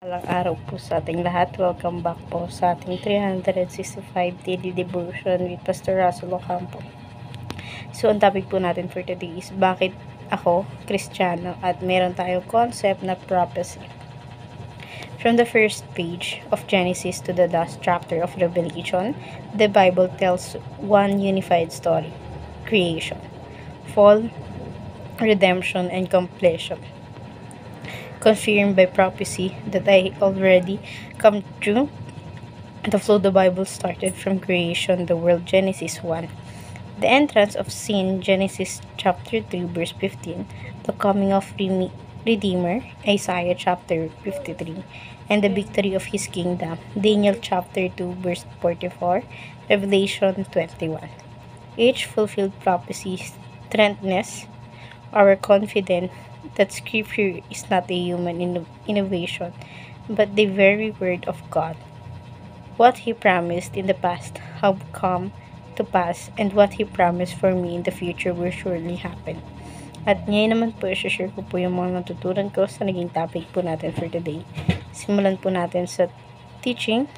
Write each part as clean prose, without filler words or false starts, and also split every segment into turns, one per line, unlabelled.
Walang araw po sa ating lahat. Welcome back po sa ating 365 Daily Devotion with Pastor Russell Ocampo. So, ang topic po natin for today is bakit ako, Kristiyano, at meron tayong concept na prophecy. From the first page of Genesis to the last chapter of Revelation, the Bible tells one unified story: creation, fall, redemption, and completion, confirmed by prophecy that I already come true. The flow of the Bible started from creation, the world, Genesis 1. The entrance of sin, Genesis chapter 3, verse 15. The coming of Redeemer, Isaiah chapter 53. And the victory of his kingdom, Daniel chapter 2, verse 44, Revelation 21. Each fulfilled prophecy strengthens our confidence that Scripture is not a human innovation, but the very Word of God. What He promised in the past have come to pass, and what He promised for me in the future will surely happen. At ngayon naman po, share ko po yung mga natutunan ko sa naging topic po natin for today. Simulan po natin sa teaching.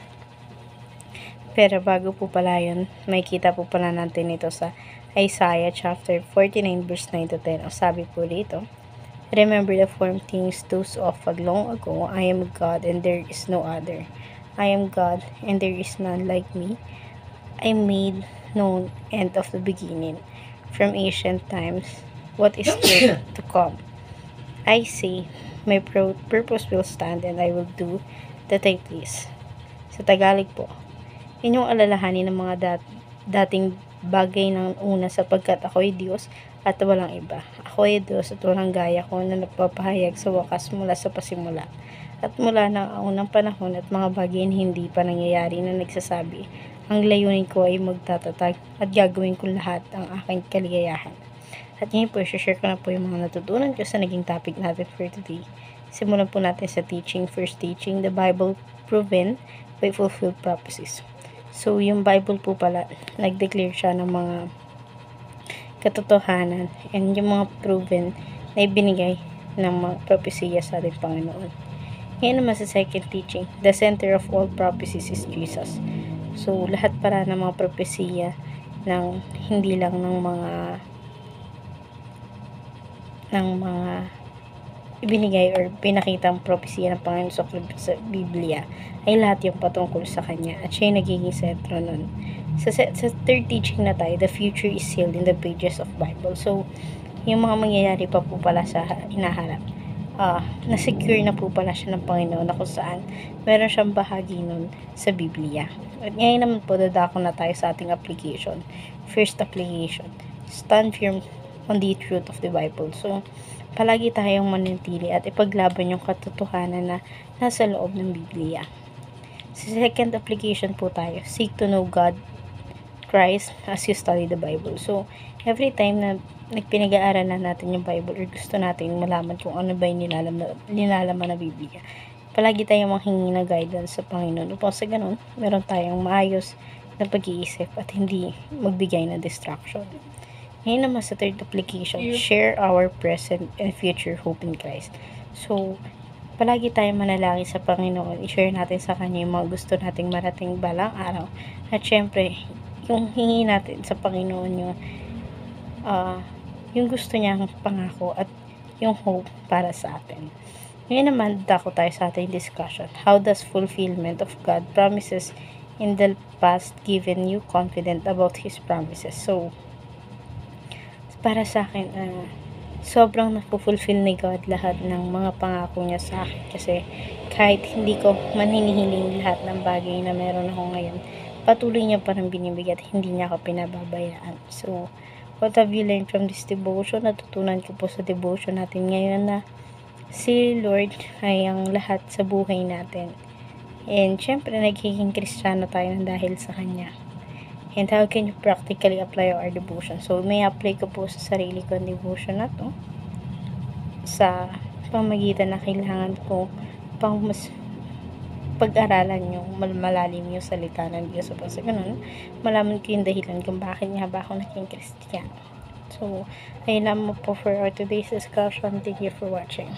Pero bago po pala yun, makikita po pala natin ito sa Isaiah chapter 49 verse 9 to 10. O sabi po dito, remember the former things those of long ago. I am God and there is no other. I am God and there is none like me. I made known end of the beginning, from ancient times, what is still to come. I say, my purpose will stand and I will do that I please. Sa Tagalog po, inyong alalahanin ng mga dating bagay ng una sapagkat ako ay Diyos at walang iba. Ako ay Diyos at walang gaya ko na nagpapahayag sa wakas mula sa pasimula. At mula ng unang panahon at mga bagay na hindi pa nangyayari na nagsasabi, ang layunin ko ay magtatatag at gagawin ko lahat ang aking kaligayahan. At ngayon po, share ko na po yung mga natutunan ko sa naging topic natin for today. Simulan po natin sa teaching. First teaching, the Bible proven by fulfilled prophecies. So, yung Bible po pala, nag-declare siya ng mga katotohanan and yung mga proven na ibinigay ng mga propesya sa ating Panginoon. Ngayon naman sa second teaching, the center of all prophecies is Jesus. So, lahat para ng mga propesya ng hindi lang ng mga ibinigay or pinakitang propesya ng Panginoon sa Biblia ay lahat yung patungkol sa Kanya at siya yung nagiging sentro nun. Sa third teaching na tayo, the future is sealed in the pages of Bible. So, yung mga mangyayari pa po pala sa inaharap, na-secure na po pala siya ng Panginoon na kung saan meron siyang bahagi nun sa Biblia. At ngayon naman po, dadako na tayo sa ating application. First application, stand firm on the truth of the Bible. So, palagi tayong manatili at ipaglaban yung katotohanan na nasa loob ng Biblia. Sa second application po tayo, seek to know God, Christ, as you study the Bible. So, every time na nagpinag-aaralan natin yung Bible or gusto natin malaman kung ano ba yung nilalaman na Biblia, palagi tayong manghingi ng guidance sa Panginoon upang sa ganun, meron tayong maayos na pag-iisip at hindi magbigay ng distraction. Ngayon naman sa third application, share our present and future hope in Christ. So, palagi tayong manalangin sa Panginoon, i-share natin sa Kanya yung mga gusto nating marating balang araw. At syempre, yung hingi natin sa Panginoon yung gusto niyang pangako at yung hope para sa atin. Ngayon naman, dako tayo sa ating discussion. How does fulfillment of God promises in the past given you confident about His promises? So, para sa akin, sobrang napufulfill ni God lahat ng mga pangako niya sa akin. Kasi kahit hindi ko man hinihiling lahat ng bagay na meron ako ngayon, patuloy niya parang binibigay at hindi niya ako pinababayaan. So, what have you learned from this devotion? Natutunan ko po sa devotion natin ngayon na si Lord ay ang lahat sa buhay natin. And syempre, nagiging Kristiyano tayo dahil sa Kanya. And how can you practically apply our devotion? So, may apply ko po sa sarili ko ang devotion na to sa pamagitan na kailangan ko pang mas pag-aralan yung malalim yung salita ng Diyos. So, sa ganun, malaman ko yung dahilan kung bakit nga ba ako naging Kristiyano. So, ayun lang po for our today's discussion. Thank you for watching.